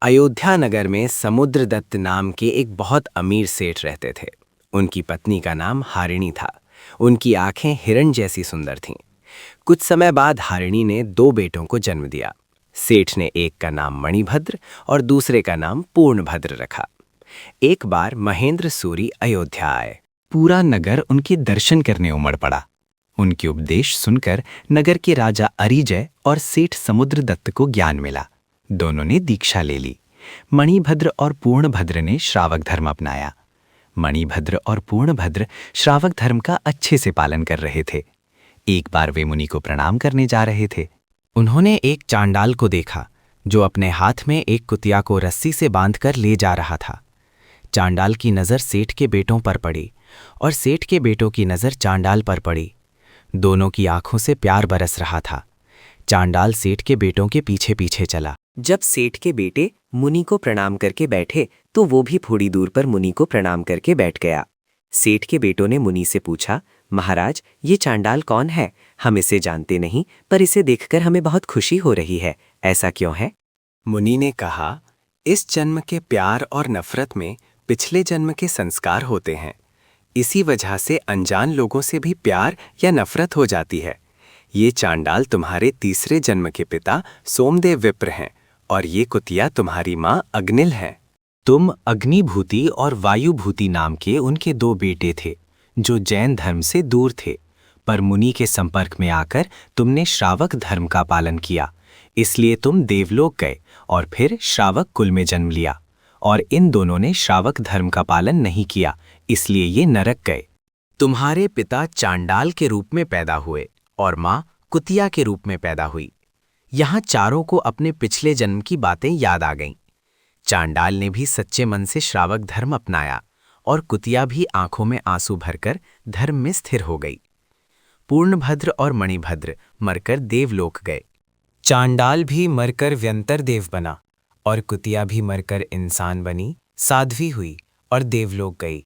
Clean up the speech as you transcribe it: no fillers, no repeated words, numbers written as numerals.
अयोध्या नगर में समुद्रदत्त नाम के एक बहुत अमीर सेठ रहते थे। उनकी पत्नी का नाम हारिणी था। उनकी आंखें हिरण जैसी सुंदर थीं। कुछ समय बाद हारिणी ने दो बेटों को जन्म दिया। सेठ ने एक का नाम मणिभद्र और दूसरे का नाम पूर्णभद्र रखा। एक बार महेंद्र सूरी अयोध्या आए। पूरा नगर उनके दर्शन करने उमड़ पड़ा। उनके उपदेश सुनकर नगर के राजा अरिजय और सेठ समुद्रदत्त को ज्ञान मिला। दोनों ने दीक्षा ले ली। मणिभद्र और पूर्णभद्र ने श्रावक धर्म अपनाया। मणिभद्र और पूर्णभद्र श्रावक धर्म का अच्छे से पालन कर रहे थे। एक बार वे मुनि को प्रणाम करने जा रहे थे। उन्होंने एक चांडाल को देखा जो अपने हाथ में एक कुतिया को रस्सी से बांधकर ले जा रहा था। चांडाल की नज़र सेठ के बेटों पर पड़ी और सेठ के बेटों की नज़र चांडाल पर पड़ी। दोनों की आंखों से प्यार बरस रहा था। चांडाल सेठ के बेटों के पीछे पीछे चला। जब सेठ के बेटे मुनि को प्रणाम करके बैठे तो वो भी थोड़ी दूर पर मुनि को प्रणाम करके बैठ गया। सेठ के बेटों ने मुनि से पूछा, महाराज, ये चांडाल कौन है? हम इसे जानते नहीं, पर इसे देखकर हमें बहुत खुशी हो रही है। ऐसा क्यों है? मुनि ने कहा, इस जन्म के प्यार और नफरत में पिछले जन्म के संस्कार होते हैं। इसी वजह से अनजान लोगों से भी प्यार या नफरत हो जाती है। ये चांडाल तुम्हारे तीसरे जन्म के पिता सोमदेव विप्र हैं और ये कुतिया तुम्हारी माँ अग्निल है। तुम अग्निभूति और वायुभूति नाम के उनके दो बेटे थे जो जैन धर्म से दूर थे, पर मुनि के संपर्क में आकर तुमने श्रावक धर्म का पालन किया, इसलिए तुम देवलोक गए और फिर श्रावक कुल में जन्म लिया। और इन दोनों ने श्रावक धर्म का पालन नहीं किया, इसलिए ये नरक गए। तुम्हारे पिता चांडाल के रूप में पैदा हुए और माँ कुतिया के रूप में पैदा हुई। यहाँ चारों को अपने पिछले जन्म की बातें याद आ गईं। चांडाल ने भी सच्चे मन से श्रावक धर्म अपनाया और कुतिया भी आंखों में आंसू भरकर धर्म में स्थिर हो गई। पूर्णभद्र और मणिभद्र मरकर देवलोक गए। चांडाल भी मरकर व्यंतर देव बना और कुतिया भी मरकर इंसान बनी, साध्वी हुई और देवलोक गई।